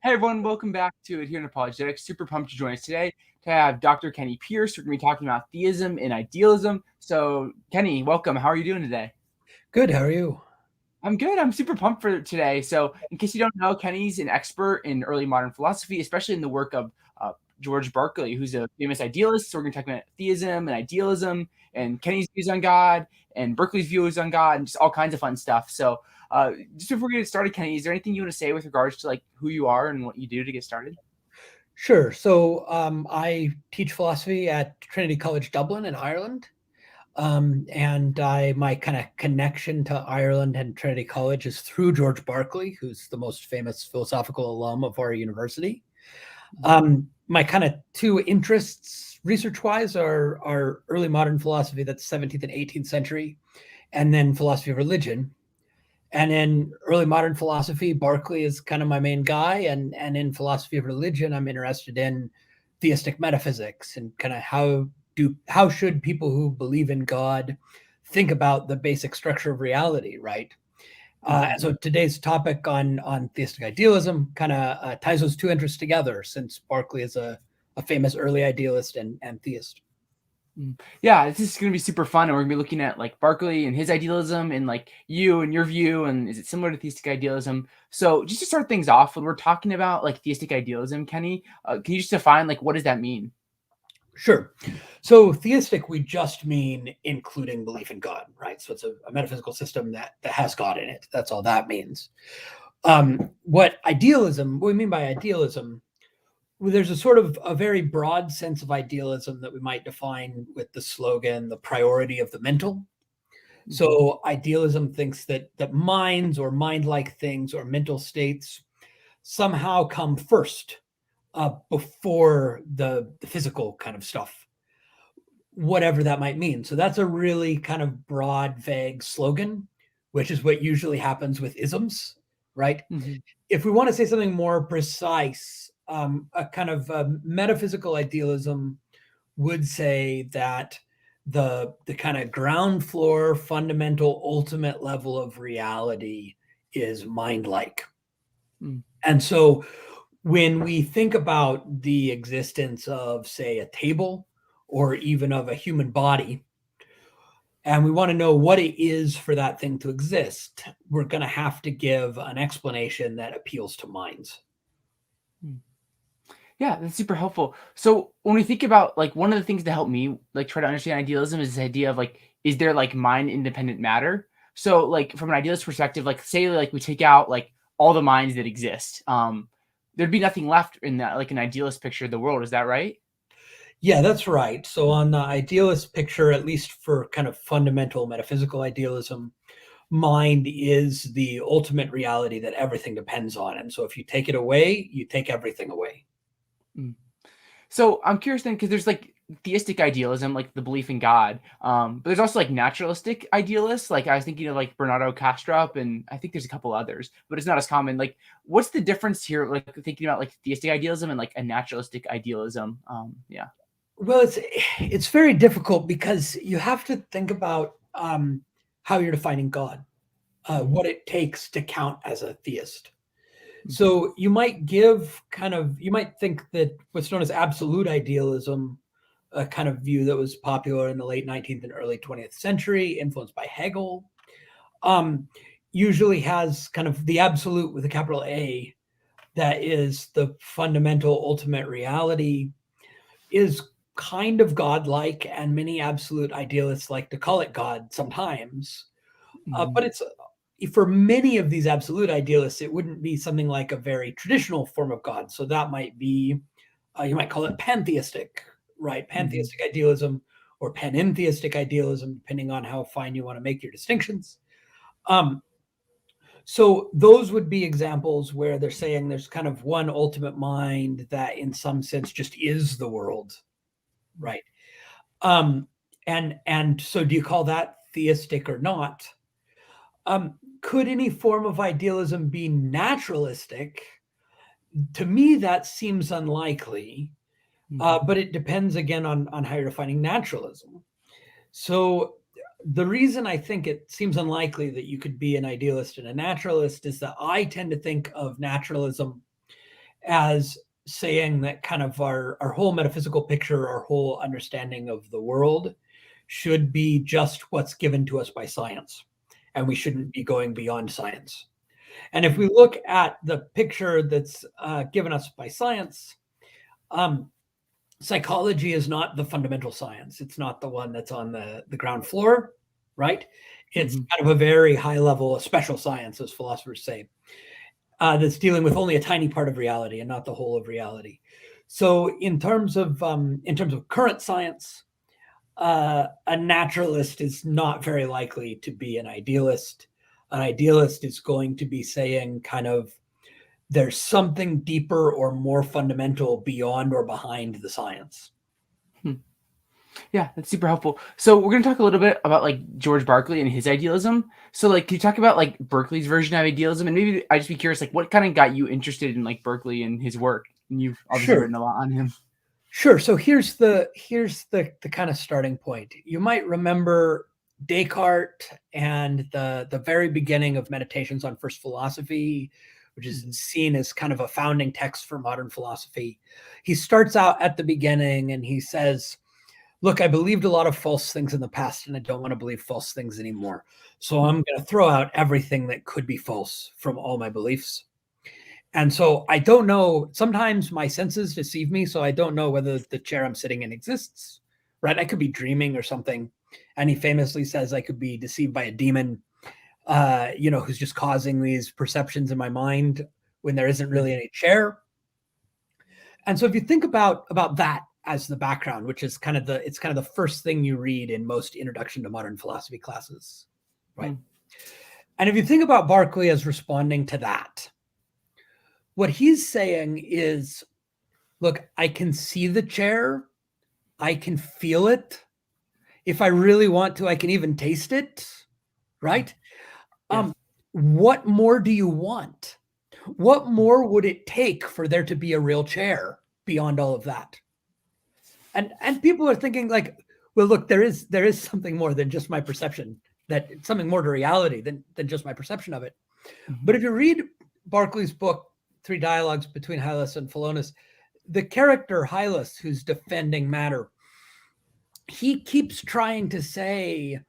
Hey everyone, welcome back to Here in Apologetics. Super pumped to join us today to have Dr. Kenny Pearce. We're going to be talking about theism and idealism. So, Kenny, welcome. How are you doing today? Good. How are you? I'm good. I'm super pumped for today. So, in case you don't know, Kenny's an expert in early modern philosophy, especially in the work of George Berkeley, who's a famous idealist. So, we're going to talk about theism and idealism and Kenny's views on God and Berkeley's views on God and just all kinds of fun stuff. So, just before we get started, Kenny, is there anything you want to say with regards to like who you are and what you do to get started? Sure. So I teach philosophy at Trinity College Dublin in Ireland. And my kind of connection to Ireland and Trinity College is through George Berkeley, who's the most famous philosophical alum of our university. My kind of two interests research wise are early modern philosophy, that's 17th and 18th century, and then philosophy of religion. And in early modern philosophy, Berkeley is kind of my main guy. And in philosophy of religion, I'm interested in theistic metaphysics and kind of how should people who believe in God think about the basic structure of reality, right? And so today's topic on theistic idealism kind of ties those two interests together, since Berkeley is a famous early idealist and theist. Yeah, this is going to be super fun, and we're going to be looking at like Berkeley and his idealism, and like you and your view, and is it similar to theistic idealism? So, just to start things off, when we're talking about like theistic idealism, Kenny, can you just define like what does that mean? Sure. So theistic, we just mean including belief in God, right? So it's a metaphysical system that has God in it. That's all that means. What we mean by idealism, well, there's a sort of a very broad sense of idealism that we might define with the slogan, the priority of the mental. Mm-hmm. So idealism thinks that minds or mind-like things or mental states somehow come first before the physical kind of stuff, whatever that might mean. So that's a really kind of broad, vague slogan, which is what usually happens with isms, right? Mm-hmm. If we want to say something more precise, a kind of metaphysical idealism would say that the kind of ground floor, fundamental, ultimate level of reality is mind-like. Mm-hmm. And so when we think about the existence of, say, a table or even of a human body, and we want to know what it is for that thing to exist, we're going to have to give an explanation that appeals to minds. Yeah, that's super helpful. So when we think about like one of the things to help me like try to understand idealism is this idea of like, is there like mind independent matter? So like from an idealist perspective, like say like we take out like all the minds that exist, there'd be nothing left in that like an idealist picture of the world. Is that right? Yeah, that's right. So, on the idealist picture, at least for kind of fundamental metaphysical idealism, mind is the ultimate reality that everything depends on. And so, if you take it away, you take everything away. Mm. So I'm curious then, because there's like theistic idealism, like the belief in God, but there's also like naturalistic idealists. Like I was thinking of like Bernardo Kastrup, and I think there's a couple others, but it's not as common. Like, what's the difference here? Like thinking about like theistic idealism and like a naturalistic idealism. Yeah. Well, it's very difficult because you have to think about how you're defining God, Mm-hmm. what it takes to count as a theist. So you might think that what's known as absolute idealism, a kind of view that was popular in the late 19th and early 20th century, influenced by Hegel, um, usually has kind of the absolute with a capital A, that is the fundamental ultimate reality, is kind of godlike, and many absolute idealists like to call it God sometimes. Mm-hmm. But it's for many of these absolute idealists, it wouldn't be something like a very traditional form of God. So that might be, you might call it pantheistic, right? Mm-hmm. Pantheistic idealism or panentheistic idealism, depending on how fine you want to make your distinctions. Um, so those would be examples where they're saying there's kind of one ultimate mind that, in some sense, just is the world, right? Um, and so, do you call that theistic or not? Could any form of idealism be naturalistic? To me, that seems unlikely, Mm-hmm. but it depends again on how you're defining naturalism. So, the reason I think it seems unlikely that you could be an idealist and a naturalist is that I tend to think of naturalism as saying that kind of our whole metaphysical picture, our whole understanding of the world should be just what's given to us by science, and we shouldn't be going beyond science. And if we look at the picture that's given us by science, psychology is not the fundamental science. It's not the one that's on the ground floor, right? It's kind of a very high level, a special science, as philosophers say, that's dealing with only a tiny part of reality and not the whole of reality. So in terms of current science, a naturalist is not very likely to be an idealist. An idealist is going to be saying kind of there's something deeper or more fundamental beyond or behind the science. Yeah, that's super helpful. So we're going to talk a little bit about like George Berkeley and his idealism. So like, can you talk about like Berkeley's version of idealism? And maybe I'd just be curious, like what kind of got you interested in like Berkeley and his work? And you've obviously written a lot on him. Sure. So here's the kind of starting point. You might remember Descartes and the very beginning of Meditations on First Philosophy, which is seen as kind of a founding text for modern philosophy. He starts out at the beginning and he says, look, I believed a lot of false things in the past and I don't want to believe false things anymore. So I'm going to throw out everything that could be false from all my beliefs. And so I don't know, sometimes my senses deceive me, so I don't know whether the chair I'm sitting in exists, right? I could be dreaming or something. And he famously says I could be deceived by a demon, who's just causing these perceptions in my mind when there isn't really any chair. And so if you think about that as the background, which is kind of the first thing you read in most introduction to modern philosophy classes, right? And if you think about Berkeley as responding to that, what he's saying is, look, I can see the chair. I can feel it. If I really want to, I can even taste it, right? Yeah. What more do you want? What more would it take for there to be a real chair beyond all of that? And people are thinking like, well, look, there is something more than just my perception, that something more to reality than just my perception of it. But if you read Berkeley's book, Three Dialogues Between Hylas and Philonous, the character Hylas, who's defending matter, he keeps trying to say,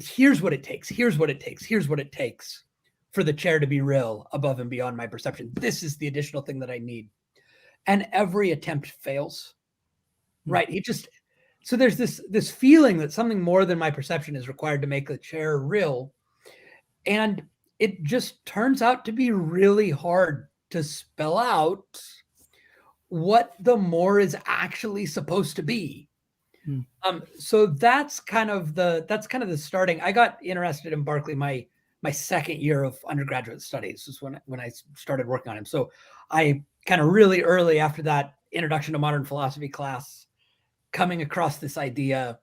here's what it takes, here's what it takes, here's what it takes for the chair to be real above and beyond my perception. This is the additional thing that I need. And every attempt fails, right? So there's this feeling that something more than my perception is required to make the chair real. And it just turns out to be really hard to spell out what the more is actually supposed to be. So that's kind of the starting. I got interested in Berkeley my second year of undergraduate studies is when I started working on him. So I kind of really early after that introduction to modern philosophy class, coming across this idea,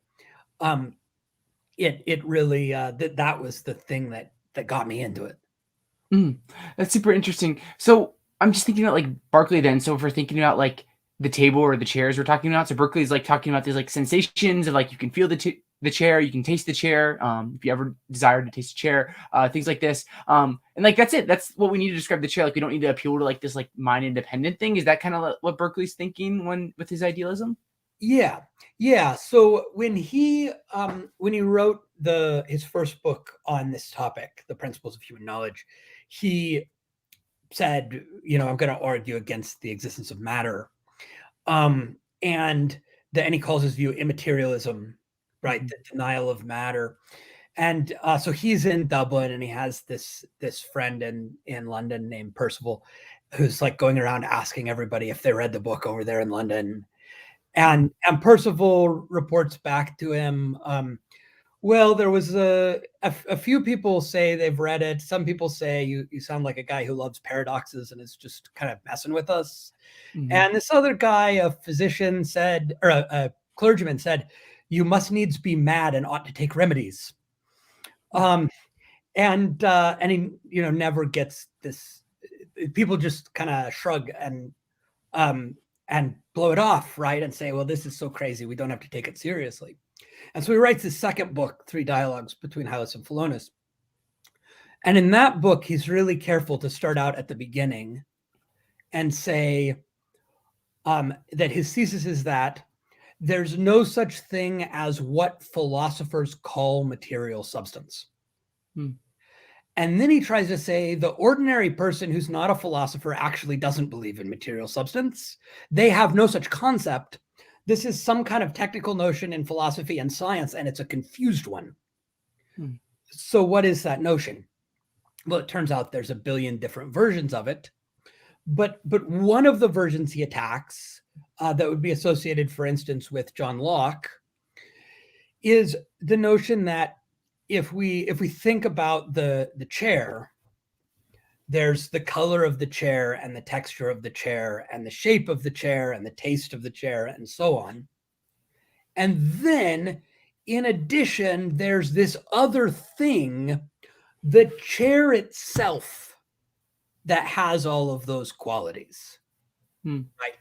it really that was the thing that got me into it. That's super interesting. So I'm just thinking about like Berkeley then. So if we're thinking about like the table or the chairs we're talking about, so Berkeley's like talking about these like sensations of like you can feel the chair, you can taste the chair, if you ever desire to taste a chair, things like this. And like that's it. That's what we need to describe the chair. Like we don't need to appeal to like this like mind independent thing. Is that kind of what Berkeley's thinking with his idealism? Yeah. So when he wrote his first book on this topic, The Principles of Human Knowledge, he said, I'm going to argue against the existence of matter, and he calls his view immaterialism, right? The denial of matter. And so he's in Dublin, and he has this friend in London named Percival, who's like going around asking everybody if they read the book over there in London. And Percival reports back to him, well, there was a few people say they've read it. Some people say you sound like a guy who loves paradoxes and is just kind of messing with us. And this other guy, a physician said, or a clergyman said, you must needs be mad and ought to take remedies. And he, never gets this. People just kind of shrug and blow it off, right? And say, well, this is so crazy, we don't have to take it seriously. And so he writes his second book, Three Dialogues Between Hylas and Philonous. And in that book, he's really careful to start out at the beginning and say that his thesis is that there's no such thing as what philosophers call material substance. And then he tries to say the ordinary person who's not a philosopher actually doesn't believe in material substance. They have no such concept. This is some kind of technical notion in philosophy and science, and it's a confused one. So what is that notion? Well, it turns out there's a billion different versions of it. But one of the versions he attacks that would be associated, for instance, with John Locke is the notion that if we think about the chair, there's the color of the chair and the texture of the chair and the shape of the chair and the taste of the chair and so on. And then in addition, there's this other thing, the chair itself, that has all of those qualities. Right?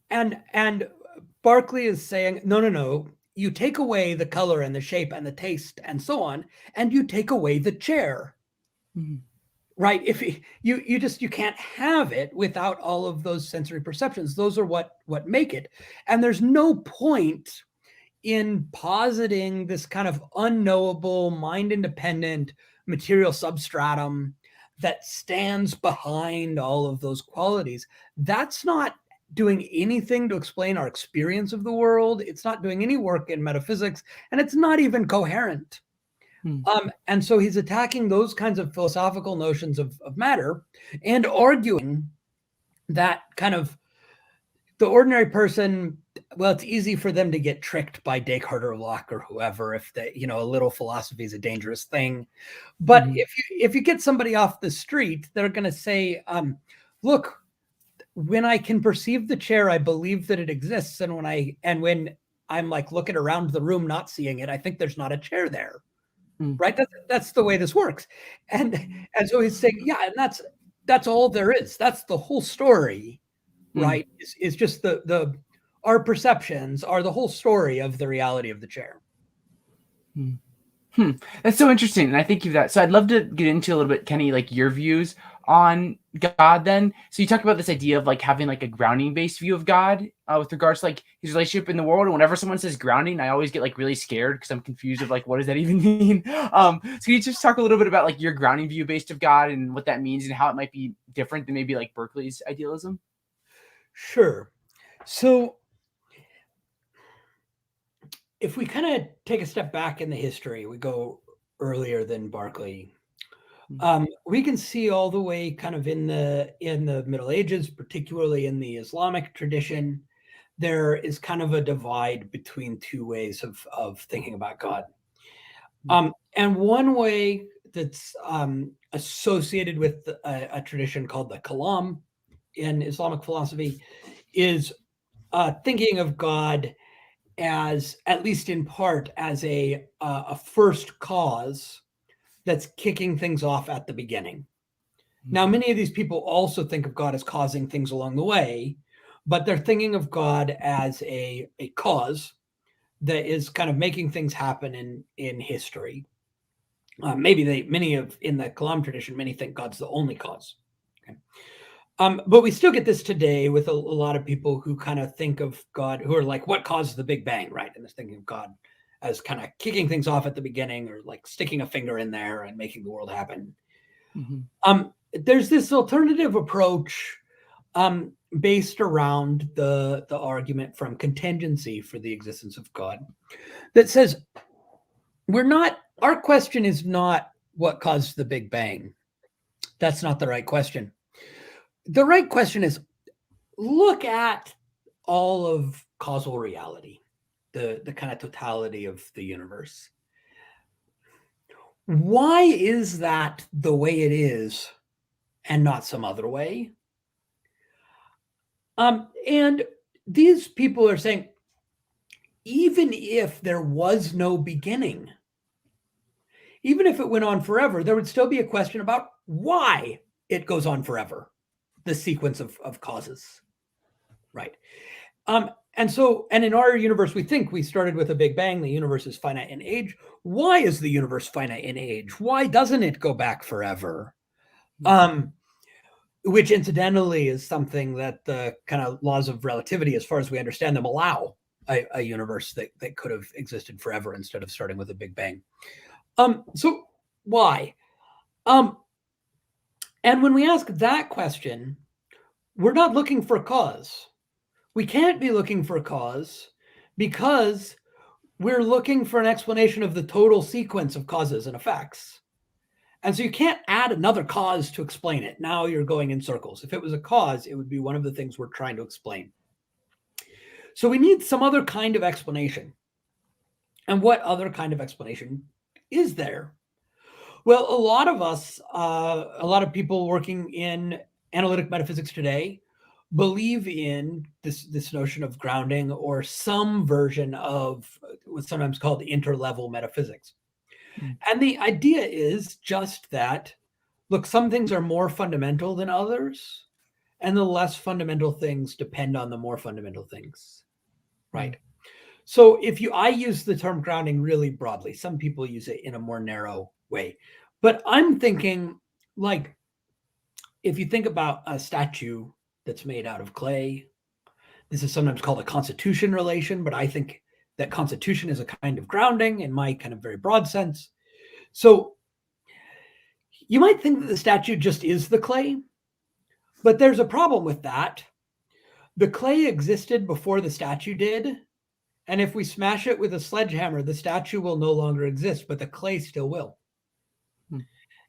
And Berkeley is saying, no, you take away the color and the shape and the taste and so on, and you take away the chair. Right? If you can't have it without all of those sensory perceptions. Those are what make it. And there's no point in positing this kind of unknowable, mind-independent material substratum that stands behind all of those qualities. That's not doing anything to explain our experience of the world. It's not doing any work in metaphysics, and it's not even coherent. And so he's attacking those kinds of philosophical notions of matter and arguing that kind of the ordinary person, well, it's easy for them to get tricked by Descartes or Locke or whoever if they, a little philosophy is a dangerous thing. But if you get somebody off the street, they're going to say, look, when I can perceive the chair, I believe that it exists. And when I'm like looking around the room, not seeing it, I think there's not a chair there. Right? That's the way this works. And so he's saying, yeah, and that's all there is. That's the whole story, right? Is just our perceptions are the whole story of the reality of the chair. That's so interesting. And I think of that. So I'd love to get into a little bit, Kenny, like your views on God then. So you talk about this idea of like having like a grounding based view of God with regards to like his relationship in the world. And whenever someone says grounding, I always get like really scared because I'm confused of like, what does that even mean? So can you just talk a little bit about like your grounding view based of God and what that means and how it might be different than maybe like Berkeley's idealism? Sure. So if we kind of take a step back in the history, we go earlier than Berkeley. We can see all the way kind of in the Middle Ages, particularly in the Islamic tradition, there is kind of a divide between two ways of thinking about God. And one way that's associated with a tradition called the Kalam in Islamic philosophy is thinking of God as, at least in part, as a first cause that's kicking things off at the beginning. Now, many of these people also think of God as causing things along the way, but they're thinking of God as a cause that is kind of making things happen in history. In the Kalam tradition, many think God's the only cause. Okay. But we still get this today with a lot of people who kind of think of God, who are like, what caused the Big Bang, right? And they're thinking of God as kind of kicking things off at the beginning or like sticking a finger in there and making the world happen. There's this alternative approach based around the argument from contingency for the existence of God that says our question is not what caused the Big Bang. That's not the right question. The right question is, look at all of causal reality, the kind of totality of the universe. Why is that the way it is and not some other way? And these people are saying, even if there was no beginning, even if it went on forever, there would still be a question about why it goes on forever, the sequence of causes, right? And in our universe, we think we started with a Big Bang. The universe is finite in age. Why is the universe finite in age? Why doesn't it go back forever? which incidentally is something that the kind of laws of relativity, as far as we understand them, allow a universe that could have existed forever instead of starting with a Big Bang. So why? And when we ask that question, we're not looking for a cause. We can't be looking for a cause because we're looking for an explanation of the total sequence of causes and effects. And so you can't add another cause to explain it. Now you're going in circles. If it was a cause, it would be one of the things we're trying to explain. So we need some other kind of explanation. And what other kind of explanation is there? Well, a lot of us, a lot of people working in analytic metaphysics today believe in this notion of grounding or some version of what's sometimes called interlevel metaphysics. And the idea is just that, look, some things are more fundamental than others, and the less fundamental things depend on the more fundamental things, right? So I use the term grounding really broadly. Some people use it in a more narrow way. But I'm thinking, like, if you think about a statue that's made out of clay, this is sometimes called a constitution relation, but I think that constitution is a kind of grounding in my kind of very broad sense. So you might think that the statue just is the clay, but there's a problem with that. The clay existed before the statue did, and if we smash it with a sledgehammer, the statue will no longer exist, but the clay still will.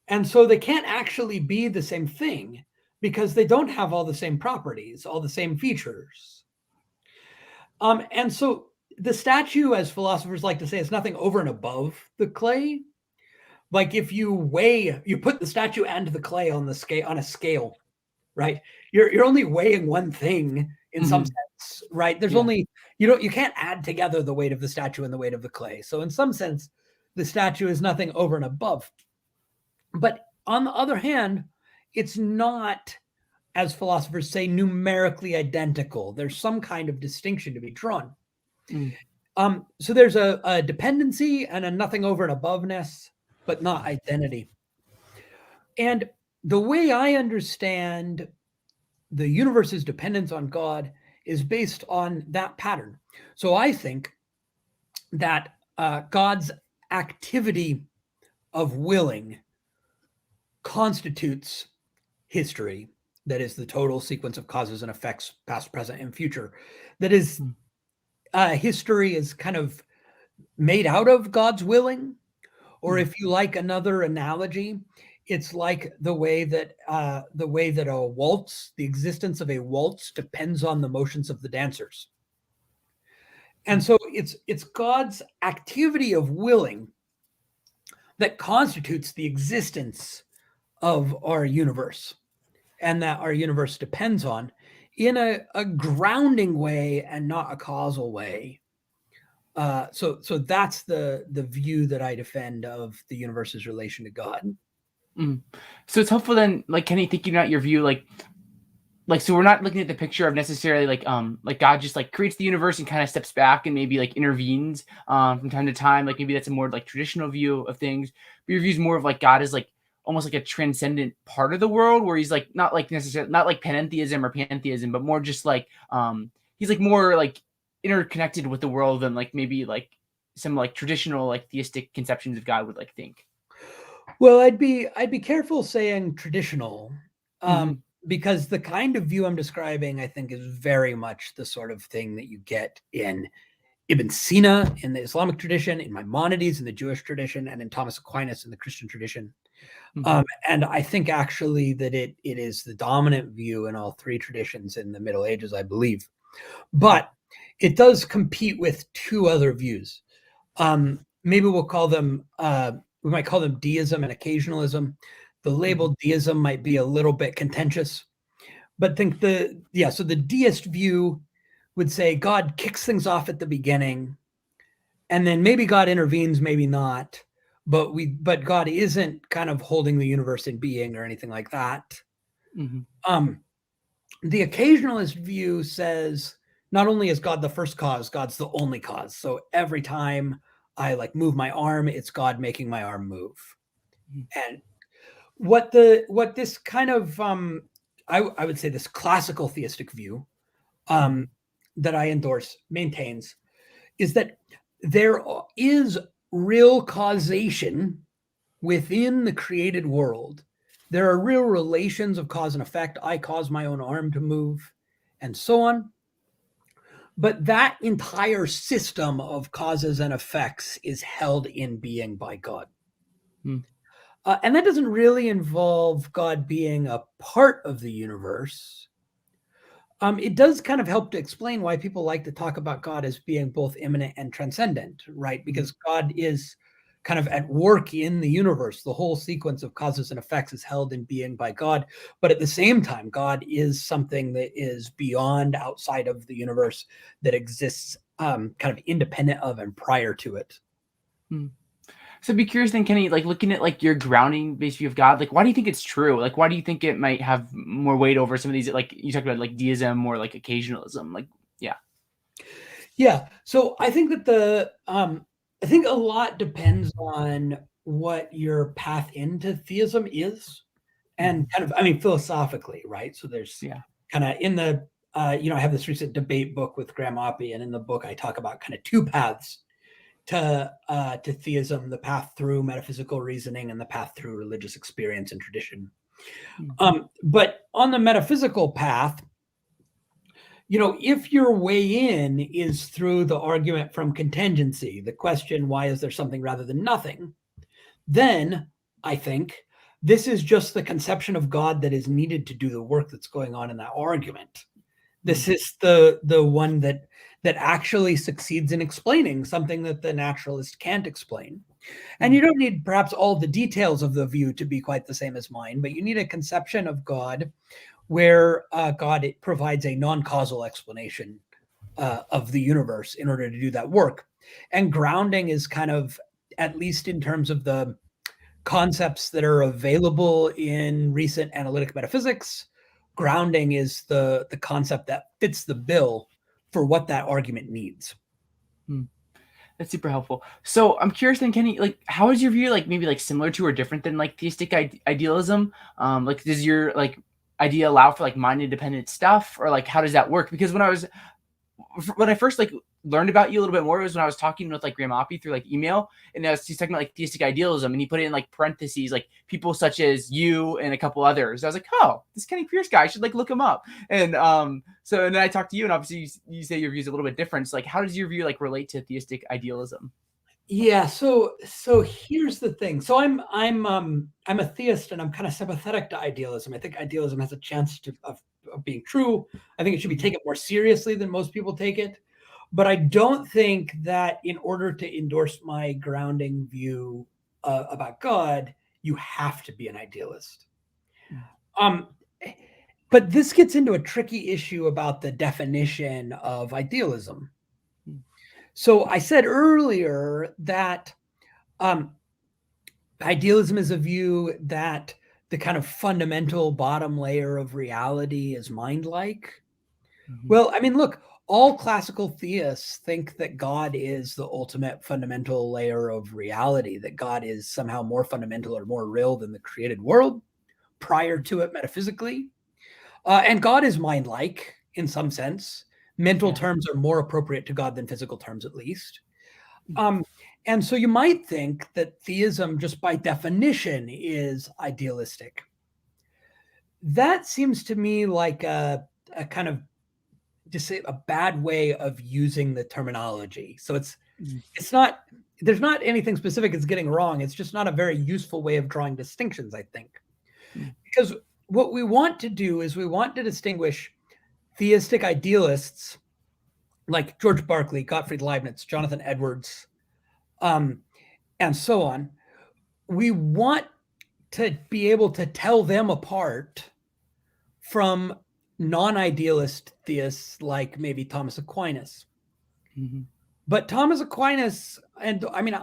And so they can't actually be the same thing because they don't have all the same properties, all the same features. And so the statue, as philosophers like to say, is nothing over and above the clay. Like if you put the statue and the clay on a scale, right? You're only weighing one thing in some sense, right? There's only you can't add together the weight of the statue and the weight of the clay. So in some sense, the statue is nothing over and above. But on the other hand, it's not, as philosophers say, numerically identical. There's some kind of distinction to be drawn. So there's a dependency and a nothing over and aboveness, but not identity. And the way I understand the universe's dependence on God is based on that pattern. So I think that God's activity of willing constitutes history, that is the total sequence of causes and effects, past, present, and future. That is, history is kind of made out of God's willing, or if you like another analogy, it's like the way that a waltz, the existence of a waltz, depends on the motions of the dancers. And so it's God's activity of willing that constitutes the existence of our universe, and that our universe depends on in a grounding way and not a causal way. So that's the view that I defend of the universe's relation to God. So it's helpful then, like Kenny, thinking about your view, like so we're not looking at the picture of necessarily like God just like creates the universe and kind of steps back and maybe like intervenes from time to time. Like maybe that's a more like traditional view of things. But your view is more of like God is like almost like a transcendent part of the world, where he's like not like necessarily not like panentheism or pantheism, but more just like he's like more like interconnected with the world than like maybe like some like traditional like theistic conceptions of God would like think. Well, I'd be careful saying traditional, because the kind of view I'm describing, I think, is very much the sort of thing that you get in Ibn Sina in the Islamic tradition, in Maimonides in the Jewish tradition, and in Thomas Aquinas in the Christian tradition. And I think actually that it is the dominant view in all three traditions in the Middle Ages, I believe. But it does compete with two other views. Maybe we'll call them, we might call them deism and occasionalism. The label deism might be a little bit contentious, but think so the deist view would say God kicks things off at the beginning, and then maybe God intervenes, maybe not, but God isn't kind of holding the universe in being or anything like that. The occasionalist view says not only is God the first cause, God's the only cause. So every time I like move my arm, it's God making my arm move. And what this kind of I would say this classical theistic view that I endorse maintains is that there is real causation within the created world. There are real relations of cause and effect. I cause my own arm to move, and so on. But that entire system of causes and effects is held in being by God. And that doesn't really involve God being a part of the universe. It does kind of help to explain why people like to talk about God as being both immanent and transcendent, right? Because God is kind of at work in the universe. The whole sequence of causes and effects is held in being by God. But at the same time, God is something that is beyond, outside of the universe, that exists kind of independent of and prior to it. So I'd be curious then, Kenny, like looking at like your grounding based view of God, like why do you think it's true? Like why do you think it might have more weight over some of these, like you talked about like deism or like occasionalism? Like, yeah. Yeah. So I think that I think a lot depends on what your path into theism is, and kind of, I mean, philosophically, right? So there's kind of in the, I have this recent debate book with Graham Oppy, and in the book I talk about kind of two paths to theism: the path through metaphysical reasoning and the path through religious experience and tradition. But on the metaphysical path, if your way in is through the argument from contingency, the question, why is there something rather than nothing? Then I think this is just the conception of God that is needed to do the work that's going on in that argument. This is the one that actually succeeds in explaining something that the naturalist can't explain. And you don't need perhaps all the details of the view to be quite the same as mine, but you need a conception of God where God provides a non-causal explanation of the universe in order to do that work. And grounding is kind of, at least in terms of the concepts that are available in recent analytic metaphysics, grounding is the concept that fits the bill for what that argument needs. That's super helpful. So I'm curious then, Kenny, like how is your view like maybe like similar to or different than like theistic idealism? Like does your like idea allow for like mind independent stuff, or like how does that work? Because when I first like learned about you a little bit more, it was when I was talking with like Graham Oppy through like email, and he's talking about like theistic idealism, and he put it in like parentheses like people such as you and a couple others. I was like, oh, this Kenny Pearce guy, I should like look him up. And and then I talked to you, and obviously you say your view is a little bit different. So like how does your view like relate to theistic idealism? Yeah, so here's the thing. So I'm a theist, and I'm kind of sympathetic to idealism. I think idealism has a chance of being true. I think it should be taken more seriously than most people take it. But I don't think that in order to endorse my grounding view about God, you have to be an idealist. But this gets into a tricky issue about the definition of idealism. So I said earlier that idealism is a view that the kind of fundamental bottom layer of reality is mind-like. Well, I mean, look, all classical theists think that God is the ultimate fundamental layer of reality, that God is somehow more fundamental or more real than the created world prior to it metaphysically. And God is mind-like in some sense. Mental terms are more appropriate to God than physical terms, at least. And so you might think that theism, just by definition, is idealistic. That seems to me like a kind of just say a bad way of using the terminology. So it's not, there's not anything specific it's getting wrong. It's just not a very useful way of drawing distinctions, I think. Because what we want to do is we want to distinguish theistic idealists like George Berkeley, Gottfried Leibniz, Jonathan Edwards, and so on. We want to be able to tell them apart from non-idealist theists like maybe Thomas Aquinas. But Thomas Aquinas, and I mean,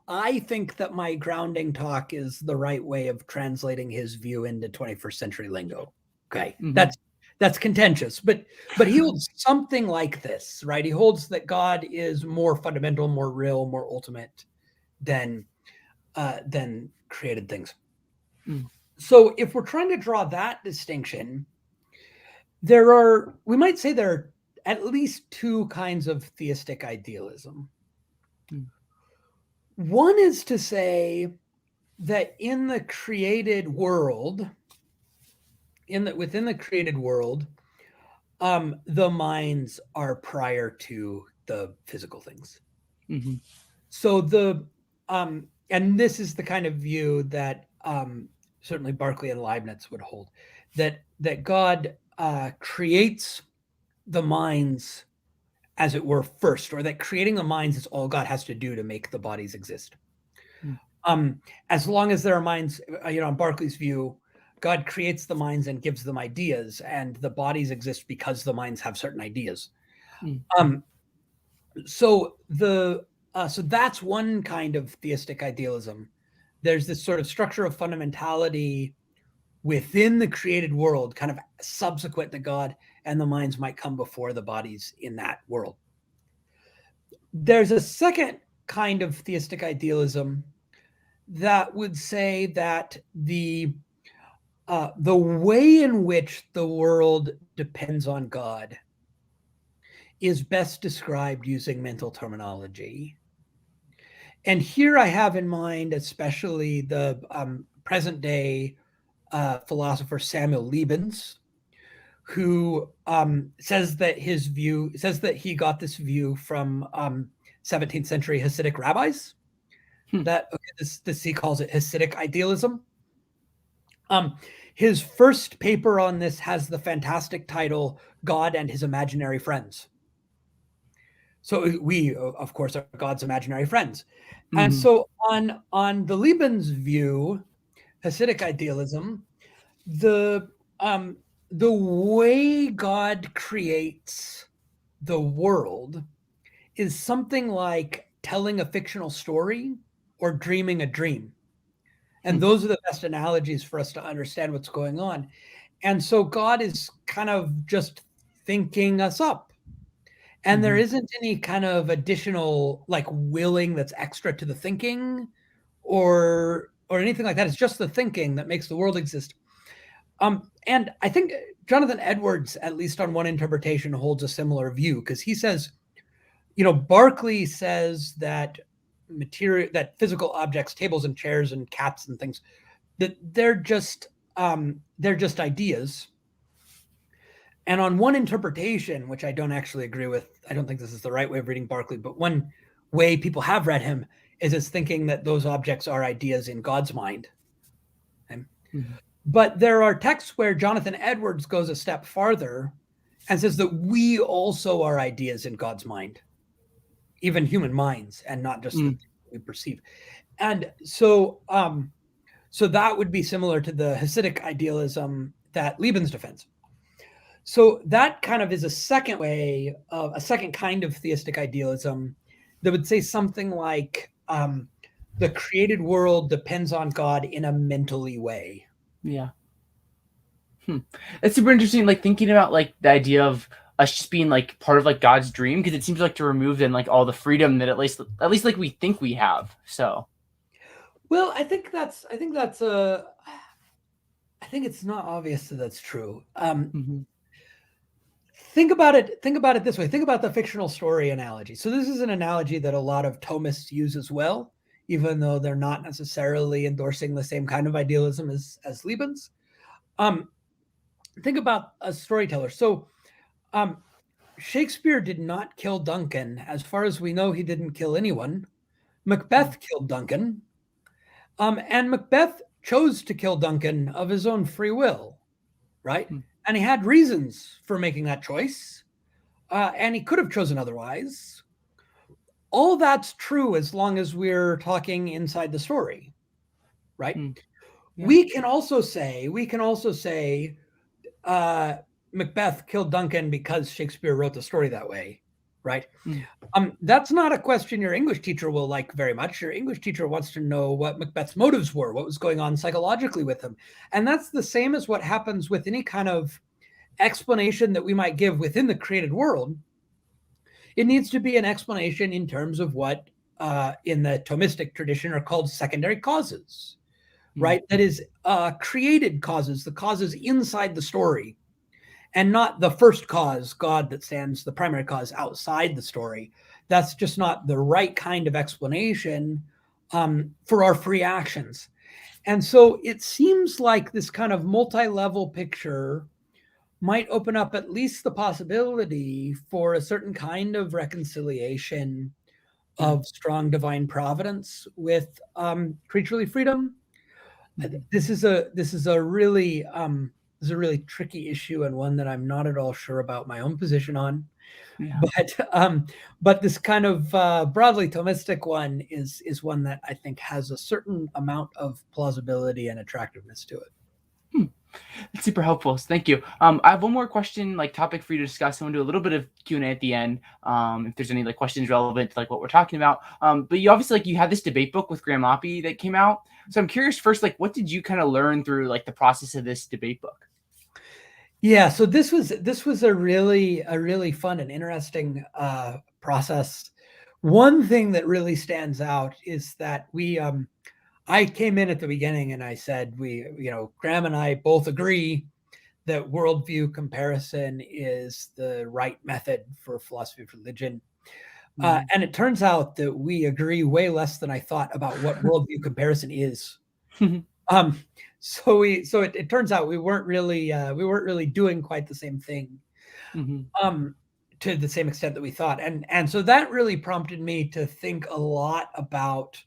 I think that my grounding talk is the right way of translating his view into 21st century lingo. Okay, that's contentious, but he holds something like this, right? He holds that God is more fundamental, more real, more ultimate than created things. So if we're trying to draw that distinction, we might say there are at least two kinds of theistic idealism. One is to say that in the created world, within the created world, the minds are prior to the physical things. Mm-hmm. So and this is the kind of view that certainly Berkeley and Leibniz would hold, that God creates the minds, as it were, first, or that creating the minds is all God has to do to make the bodies exist. As long as there are minds, in Berkeley's view, God creates the minds and gives them ideas, and the bodies exist because the minds have certain ideas. So that's one kind of theistic idealism. There's this sort of structure of fundamentality within the created world, kind of subsequent to God, and the minds might come before the bodies in that world. There's a second kind of theistic idealism that would say that the way in which the world depends on God is best described using mental terminology. And here I have in mind especially the present day philosopher Samuel Liebens, who says that he got this view from 17th century Hasidic rabbis. That he calls it Hasidic idealism. His first paper on this has the fantastic title "God and His Imaginary Friends." So we, of course, are God's imaginary friends. And so on the Liebens view, Hasidic idealism, the way God creates the world is something like telling a fictional story or dreaming a dream. And those are the best analogies for us to understand what's going on. And so God is kind of just thinking us up. And there isn't any kind of additional like willing that's extra to the thinking or anything like that. It's just the thinking that makes the world exist. And I think Jonathan Edwards, at least on one interpretation, holds a similar view, because he says, Berkeley says that physical objects, tables and chairs and cats and things, that they're just ideas. And on one interpretation, which I don't actually agree with, I don't think this is the right way of reading Berkeley, but one way people have read him is as thinking that those objects are ideas in God's mind. Okay? But there are texts where Jonathan Edwards goes a step farther and says that we also are ideas in God's mind, even human minds, and not just the things we perceive. And so that would be similar to the Hasidic idealism that Liebens defends. So that kind of is a second kind of theistic idealism that would say something like the created world depends on God in a mentally way. Yeah. It's super interesting, like thinking about like the idea of us just being like part of like God's dream, because it seems like to remove then like all the freedom that at least like we think we have. So well, I think it's not obvious that that's true. Think about it this way. Think about the fictional story analogy. So this is an analogy that a lot of Thomists use as well, even though they're not necessarily endorsing the same kind of idealism as Liebens. Think about a storyteller. So Shakespeare did not kill Duncan. As far as we know, he didn't kill anyone. Macbeth killed Duncan. And Macbeth chose to kill Duncan of his own free will, right? And he had reasons for making that choice. And he could have chosen otherwise. All that's true as long as we're talking inside the story, right? Yeah. We can also say Macbeth killed Duncan because Shakespeare wrote the story that way, right? That's not a question your English teacher will like very much. Your English teacher wants to know what Macbeth's motives were, what was going on psychologically with him. And that's the same as what happens with any kind of explanation that we might give within the created world. It needs to be an explanation in terms of what in the Thomistic tradition are called secondary causes, right? That is created causes, the causes inside the story. and not the first cause, God that stands the primary cause outside the story. That's just not the right kind of explanation for our free actions. And so it seems like this kind of multi-level picture might open up at least the possibility for a certain kind of reconciliation of strong divine providence with creaturely freedom. This is a really tricky issue, and one that I'm not at all sure about my own position on. Yeah. But this kind of broadly Thomistic one is one that I think has a certain amount of plausibility and attractiveness to it. That's super helpful. Thank you. I have one more question, like topic for you to discuss. I'm gonna do a little bit of Q&A at the end. If there's any like questions relevant to like what we're talking about. But you obviously like you had this debate book with Graham Oppy that came out. So I'm curious first, like what did you kind of learn through like the process of this debate book? Yeah, so this was a really fun and interesting process. One thing that really stands out is that I came in at the beginning and I said Graham and I both agree that worldview comparison is the right method for philosophy of religion. And it turns out that we agree way less than I thought about what worldview comparison is. So it turns out we weren't really doing quite the same thing to the same extent that we thought. And so that really prompted me to think a lot about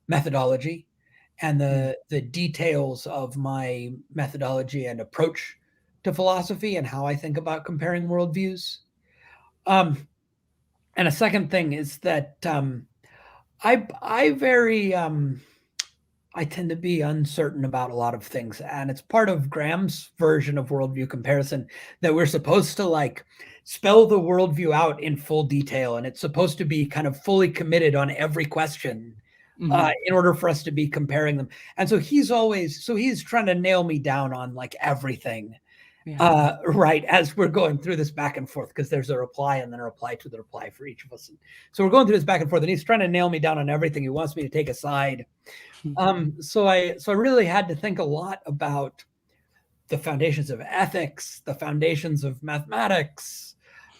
methodology and the details of my methodology and approach to philosophy and how I think about comparing worldviews. And a second thing is that I tend to be uncertain about a lot of things, and it's part of Graham's version of worldview comparison that we're supposed to like spell the worldview out in full detail, and it's supposed to be kind of fully committed on every question in order for us to be comparing them. And so he's trying to nail me down on like everything. Yeah. Right, as we're going through this back and forth, because there's a reply and then a reply to the reply for each of us. So we're going through this back and forth, and he's trying to nail me down on everything. He wants me to take a side. So I really had to think a lot about the foundations of ethics, the foundations of mathematics,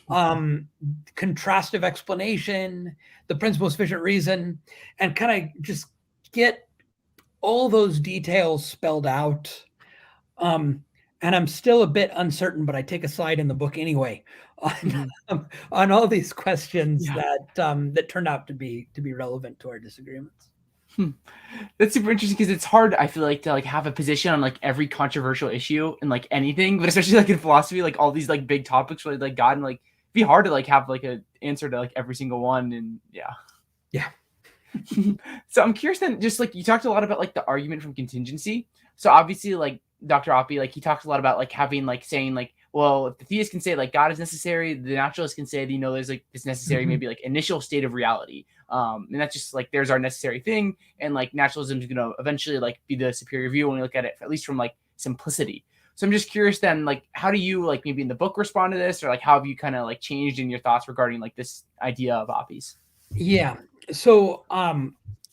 contrastive explanation, the principle of sufficient reason, and kind of just get all those details spelled out. And I'm still a bit uncertain, but I take a side in the book anyway on all these questions that turned out to be relevant to our disagreements. That's super interesting because it's hard, I feel like, to like have a position on like every controversial issue and like anything, but especially like in philosophy, like all these like big topics really like God, and like it'd be hard to like have like an answer to like every single one. And yeah. So I'm curious then, just like you talked a lot about like the argument from contingency. So obviously like Dr. Oppy, like he talks a lot about like having like saying like, well, if the theist can say like God is necessary, the naturalist can say that, there's like this necessary maybe like initial state of reality. And that's just like there's our necessary thing, and like naturalism is gonna eventually like be the superior view when we look at it, at least from like simplicity. So I'm just curious then, like how do you like maybe in the book respond to this, or like how have you kind of like changed in your thoughts regarding like this idea of Oppy's? Yeah. So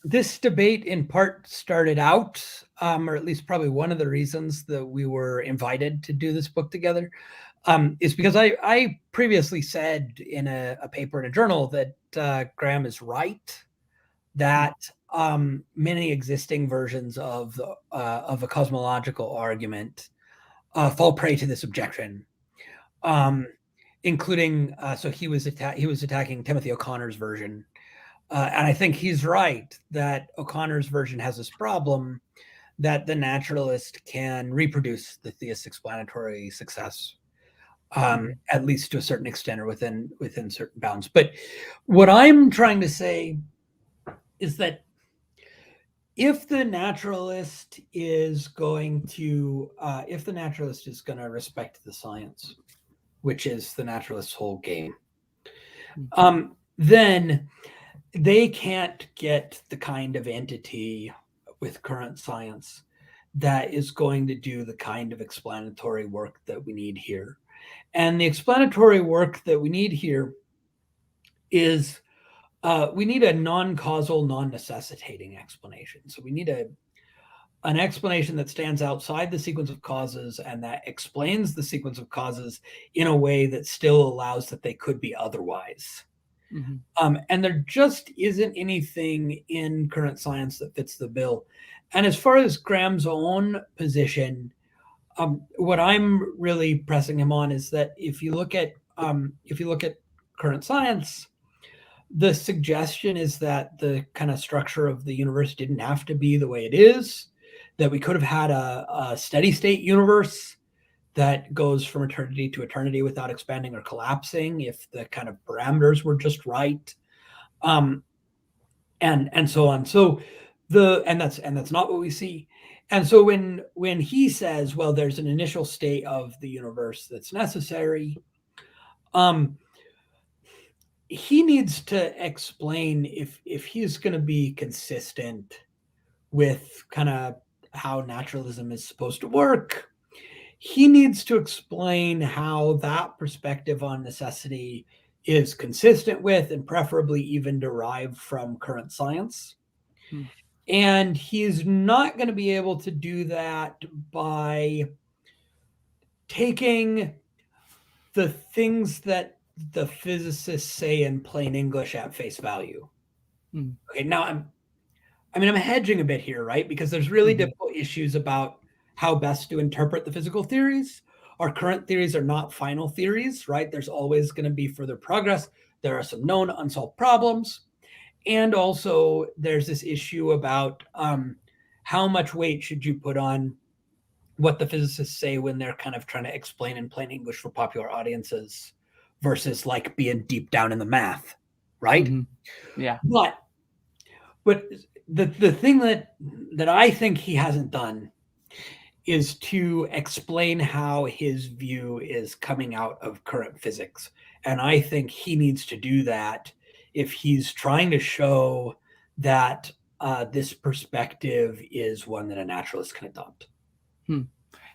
this debate in part started out, or at least probably one of the reasons that we were invited to do this book together, is because I previously said in a paper in a journal that Graham is right, that many existing versions of a cosmological argument fall prey to this objection, including so he was attacking Timothy O'Connor's version. And I think he's right that O'Connor's version has this problem that the naturalist can reproduce the theist explanatory success, at least to a certain extent or within certain bounds. But what I'm trying to say is that if the naturalist is going to respect the science, which is the naturalist's whole game, then they can't get the kind of entity with current science that is going to do the kind of explanatory work that we need here. And the explanatory work that we need here is we need a non-causal, non-necessitating explanation. So we need an explanation that stands outside the sequence of causes and that explains the sequence of causes in a way that still allows that they could be otherwise. And there just isn't anything in current science that fits the bill. And as far as Graham's own position, what I'm really pressing him on is that if you look at current science, the suggestion is that the kind of structure of the universe didn't have to be the way it is, that we could have had a steady state universe that goes from eternity to eternity without expanding or collapsing if the kind of parameters were just right, and so on. So that's not what we see. And so when he says, well, there's an initial state of the universe that's necessary, he needs to explain if he's going to be consistent with kind of how naturalism is supposed to work. He needs to explain how that perspective on necessity is consistent with and preferably even derived from current science. And he's not going to be able to do that by taking the things that the physicists say in plain English at face value. Okay, now I'm hedging a bit here, right? Because there's really difficult issues about how best to interpret the physical theories. Our current theories are not final theories, right? There's always going to be further progress. There are some known unsolved problems. And also there's this issue about how much weight should you put on what the physicists say when they're kind of trying to explain in plain English for popular audiences versus like being deep down in the math, right? Yeah. But the thing that I think he hasn't done is to explain how his view is coming out of current physics. And I think he needs to do that if he's trying to show that this perspective is one that a naturalist can adopt.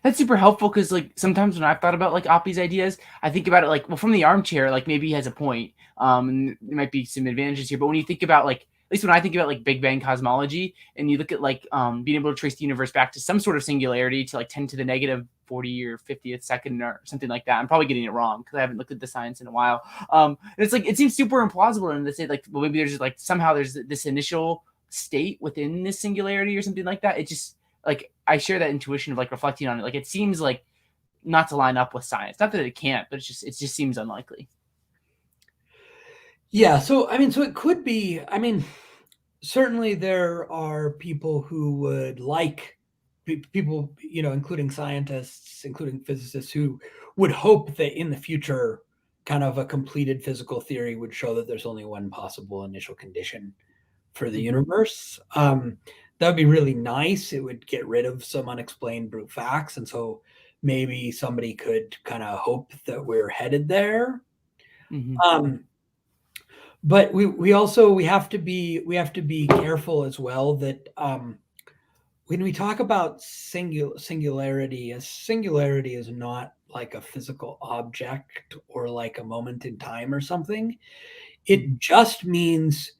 That's super helpful because like sometimes when I've thought about like Oppy's ideas, I think about it like, well, from the armchair, like maybe he has a point. And there might be some advantages here. But when you think about like, at least when I think about like Big Bang cosmology, and you look at like being able to trace the universe back to some sort of singularity to like 10 to the negative 40 or 50th second or something like that. I'm probably getting it wrong because I haven't looked at the science in a while. And it's like it seems super implausible, and to say like, well, maybe there's like somehow there's this initial state within this singularity or something like that. It just like I share that intuition of like reflecting on it. Like it seems like not to line up with science. Not that it can't, but it just seems unlikely. Yeah. So so it could be. Certainly there are people who would like people, including scientists, including physicists, who would hope that in the future, kind of a completed physical theory would show that there's only one possible initial condition for the universe. That would be really nice. It would get rid of some unexplained brute facts. And so maybe somebody could kind of hope that we're headed there. But we have to be careful as well that when we talk about singularity, a singularity is not like a physical object or like a moment in time or something. It just means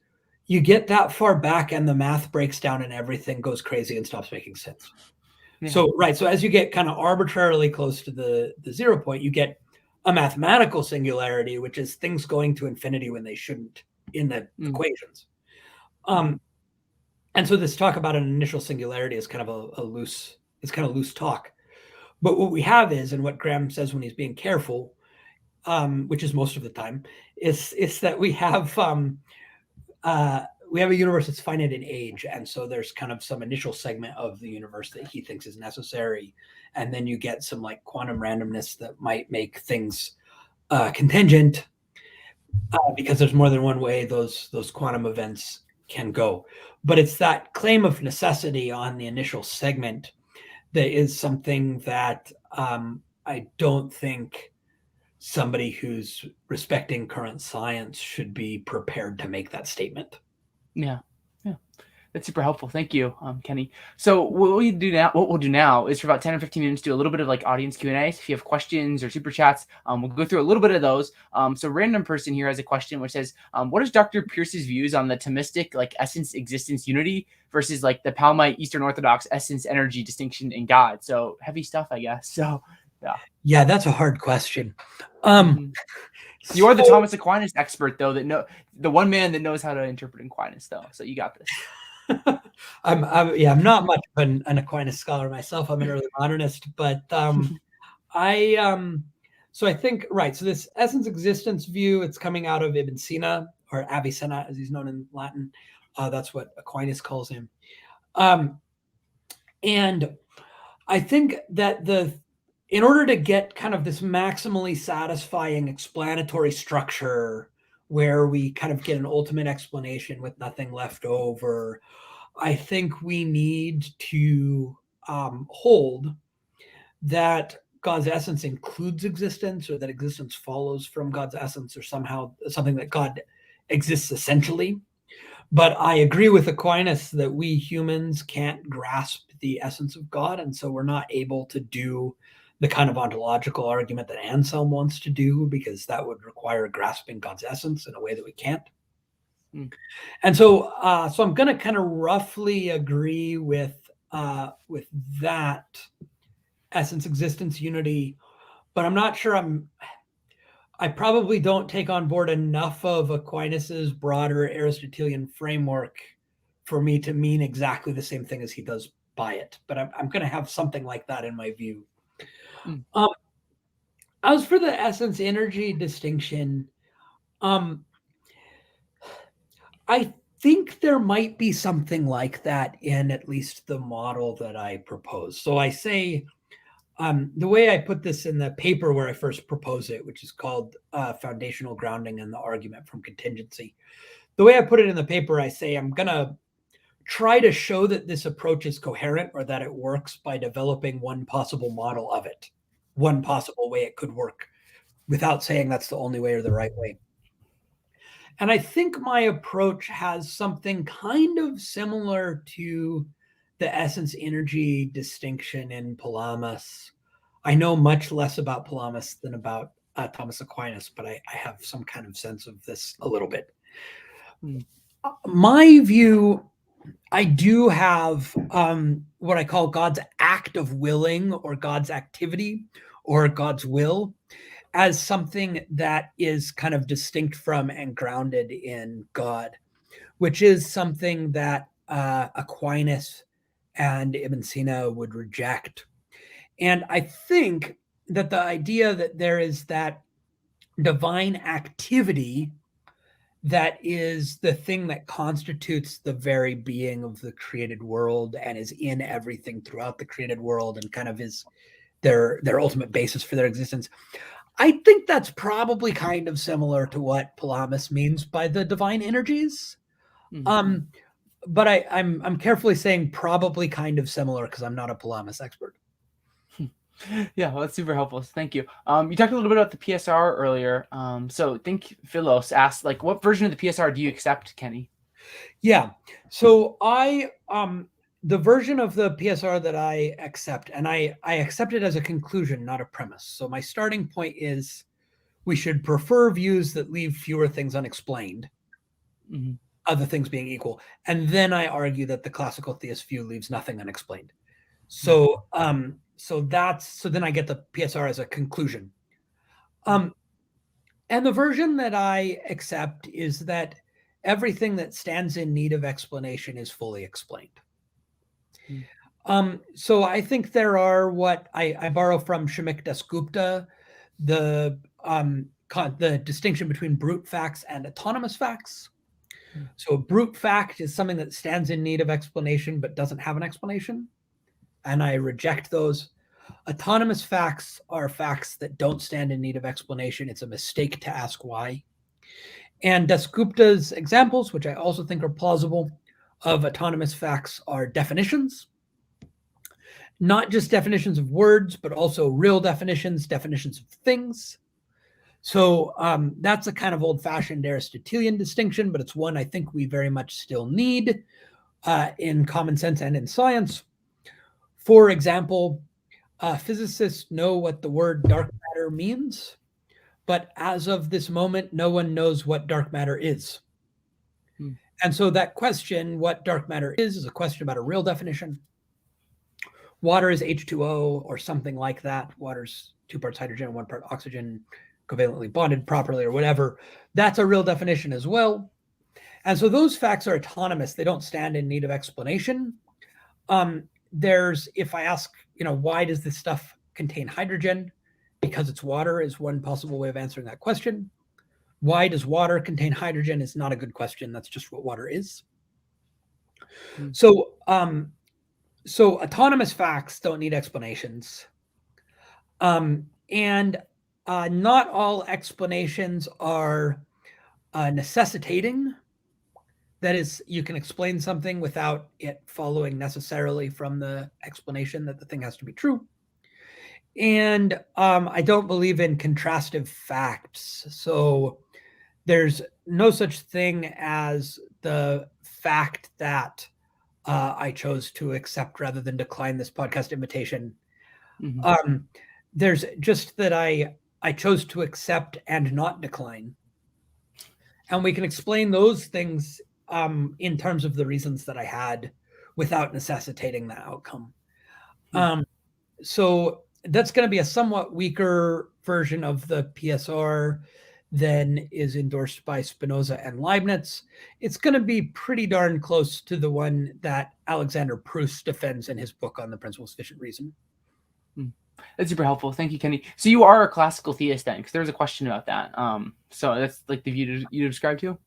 you get that far back and the math breaks down and everything goes crazy and stops making sense. Yeah. So as you get kind of arbitrarily close to the 0 point, you get a mathematical singularity, which is things going to infinity when they shouldn't in the equations. And so this talk about an initial singularity is kind of a loose talk. But what we have is, and what Graham says when he's being careful, which is most of the time, is that we have a universe that's finite in age, and so there's kind of some initial segment of the universe that he thinks is necessary, and then you get some like quantum randomness that might make things contingent, because there's more than one way those quantum events can go. But it's that claim of necessity on the initial segment that is something that I don't think somebody who's respecting current science should be prepared to make that statement. Yeah. That's super helpful. Thank you, Kenny. So what we'll do now is for about 10 or 15 minutes, do a little bit of like audience Q&A. So if you have questions or super chats, we'll go through a little bit of those. So random person here has a question which says, what is Dr. Pearce's views on the Thomistic, like essence, existence, unity versus like the Palmite Eastern Orthodox essence, energy distinction in God? So heavy stuff, I guess. So yeah. Yeah, that's a hard question. You are the Thomas Aquinas expert, though, the one man that knows how to interpret Aquinas, though. So you got this. I'm not much of an Aquinas scholar myself. I'm an early modernist, but so I think, right, so this essence existence view, it's coming out of Ibn Sina, or Avicenna as he's known in Latin. That's what Aquinas calls him. And I think that in order to get kind of this maximally satisfying explanatory structure where we kind of get an ultimate explanation with nothing left over, I think we need to hold that God's essence includes existence, or that existence follows from God's essence, or somehow something that God exists essentially. But I agree with Aquinas that we humans can't grasp the essence of God, and so we're not able to do the kind of ontological argument that Anselm wants to do, because that would require grasping God's essence in a way that we can't. And so I'm going to kind of roughly agree with that essence, existence, unity, but I'm not sure I probably don't take on board enough of Aquinas's broader Aristotelian framework for me to mean exactly the same thing as he does by it. But I'm going to have something like that in my view. As for the essence energy distinction, I think there might be something like that in at least the model that I propose. So I say, the way I put this in the paper where I first propose it, which is called Foundational Grounding and the Argument from Contingency, the way I put it in the paper, I say I'm going to try to show that this approach is coherent, or that it works, by developing one possible model of it, one possible way it could work, without saying that's the only way or the right way. And I think my approach has something kind of similar to the essence energy distinction in Palamas. I know much less about Palamas than about Thomas Aquinas, but I have some kind of sense of this a little bit. My view, I do have what I call God's act of willing, or God's activity, or God's will, as something that is kind of distinct from and grounded in God, which is something that Aquinas and Ibn Sina would reject. And I think that the idea that there is that divine activity that is the thing that constitutes the very being of the created world, and is in everything throughout the created world, and kind of is their ultimate basis for their existence, I think that's probably kind of similar to what Palamas means by the divine energies. But I'm carefully saying probably kind of similar, because I'm not a Palamas expert. Yeah, well, that's super helpful. Thank you. You talked a little bit about the PSR earlier. So Think Philos asked, like, what version of the PSR do you accept, Kenny? Yeah. So the version of the PSR that I accept, and I accept it as a conclusion, not a premise. So my starting point is we should prefer views that leave fewer things unexplained, other things being equal. And then I argue that the classical theist view leaves nothing unexplained. So so then I get the PSR as a conclusion. And the version that I accept is that everything that stands in need of explanation is fully explained. So I think there are what I borrow from Shamik Dasgupta, the distinction between brute facts and autonomous facts. So a brute fact is something that stands in need of explanation but doesn't have an explanation, and I reject those. Autonomous facts are facts that don't stand in need of explanation. It's a mistake to ask why. And Dasgupta's examples, which I also think are plausible, of autonomous facts are definitions. Not just definitions of words, but also real definitions, definitions of things. So that's a kind of old-fashioned Aristotelian distinction, but it's one I think we very much still need. in common sense and in science. For example, physicists know what the word dark matter means, but as of this moment, no one knows what dark matter is. And so that question, what dark matter is a question about a real definition. Water is H2O or something like that. Water's 2 parts hydrogen and 1 part oxygen, covalently bonded properly or whatever. That's a real definition as well. And so those facts are autonomous. They don't stand in need of explanation. If I ask, why does this stuff contain hydrogen? Because it's water is one possible way of answering that question. Why does water contain hydrogen is not a good question. That's just what water is. So autonomous facts don't need explanations. And not all explanations are necessitating. That is, you can explain something without it following necessarily from the explanation that the thing has to be true. And I don't believe in contrastive facts. So there's no such thing as the fact that I chose to accept rather than decline this podcast invitation. There's just that I chose to accept and not decline. And we can explain those things in terms of the reasons that I had without necessitating the outcome. So that's going to be a somewhat weaker version of the PSR than is endorsed by Spinoza and Leibniz. It's going to be pretty darn close to the one that Alexander Pearce defends in his book on the principle of sufficient reason. That's super helpful. Thank you, Kenny. So you are a classical theist then, because there was a question about that. So that's like the view you described to?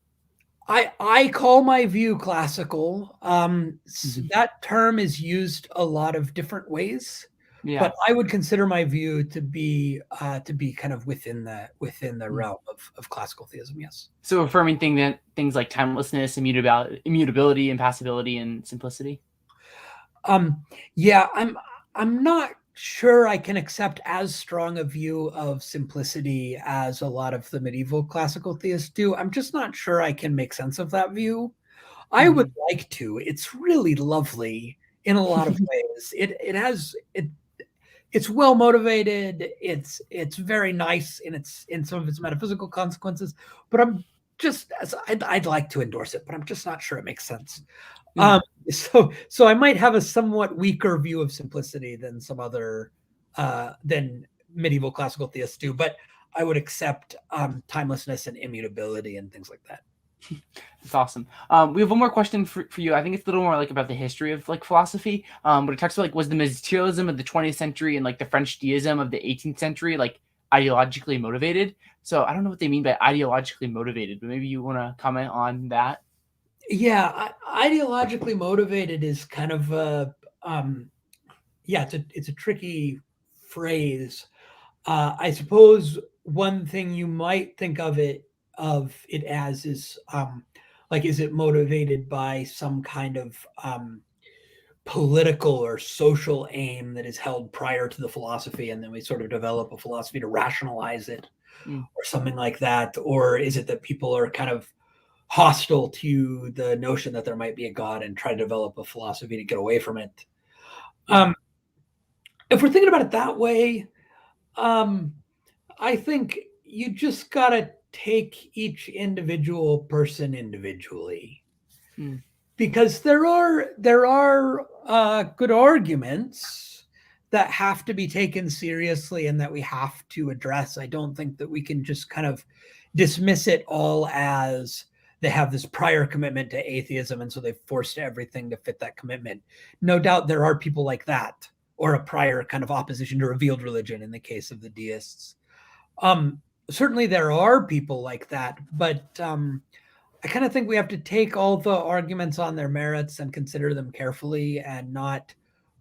I call my view classical. That term is used a lot of different ways, but I would consider my view to be kind of within the realm of classical theism. Yes. So affirming things like timelessness, immutability, impassibility, and simplicity. Yeah, I'm not sure I can accept as strong a view of simplicity as a lot of the medieval classical theists do. I'm just not sure I can make sense of that view. I would like to. It's really lovely in a lot of ways. It's well motivated. It's very nice in some of its metaphysical consequences. But I'd like to endorse it, but I'm just not sure it makes sense. So I might have a somewhat weaker view of simplicity than some other than medieval classical theists do, but I would accept timelessness and immutability and things like that. That's awesome. We have one more question for you. I think it's a little more like about the history of like philosophy. But it talks about like, was the materialism of the 20th century and like the French deism of the 18th century like ideologically motivated? So I don't know what they mean by ideologically motivated, but maybe you want to comment on that. Yeah, ideologically motivated is kind of it's a tricky phrase. I suppose one thing you might think of it as is is it motivated by some kind of political or social aim that is held prior to the philosophy, and then we sort of develop a philosophy to rationalize it or something like that? Or is it that people are kind of hostile to the notion that there might be a God and try to develop a philosophy to get away from it? If we're thinking about it that way, I think you just got to take each individual person individually, because there are good arguments that have to be taken seriously and that we have to address. I don't think that we can just kind of dismiss it all as they have this prior commitment to atheism, and so they've forced everything to fit that commitment. No doubt there are people like that, or a prior kind of opposition to revealed religion in the case of the deists. Certainly there are people like that, but I kind of think we have to take all the arguments on their merits and consider them carefully and not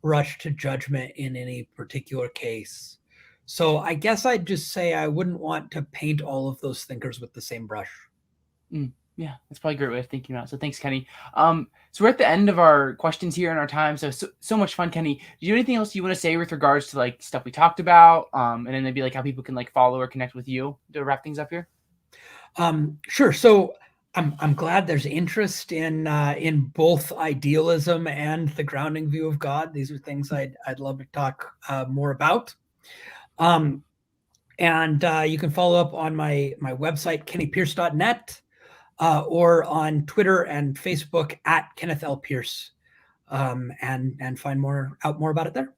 rush to judgment in any particular case. So I guess I'd just say I wouldn't want to paint all of those thinkers with the same brush. Yeah, that's probably a great way of thinking about it. So thanks, Kenny. So we're at the end of our questions here in our time. So much fun, Kenny. Do you have anything else you want to say with regards to like stuff we talked about? And then maybe like how people can like follow or connect with you to wrap things up here? Sure. So I'm glad there's interest in both idealism and the grounding view of God. These are things I'd love to talk more about. And you can follow up on my website, kennypearce.net, or on Twitter and Facebook at Kenneth L. Pearce, and find out more about it there.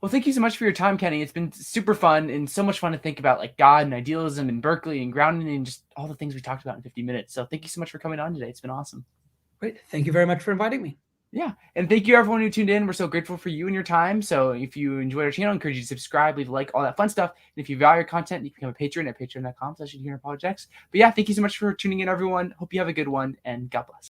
Well, thank you so much for your time, Kenny. It's been super fun and so much fun to think about like God and idealism and Berkeley and grounding and just all the things we talked about in 50 minutes. So thank you so much for coming on today. It's been awesome. Great. Thank you very much for inviting me. Yeah. And thank you everyone who tuned in. We're so grateful for you and your time. So if you enjoyed our channel, I encourage you to subscribe, leave a like, all that fun stuff. And if you value our content, you can become a patron at patreon.com/Apologetics. But yeah, thank you so much for tuning in, everyone. Hope you have a good one and God bless.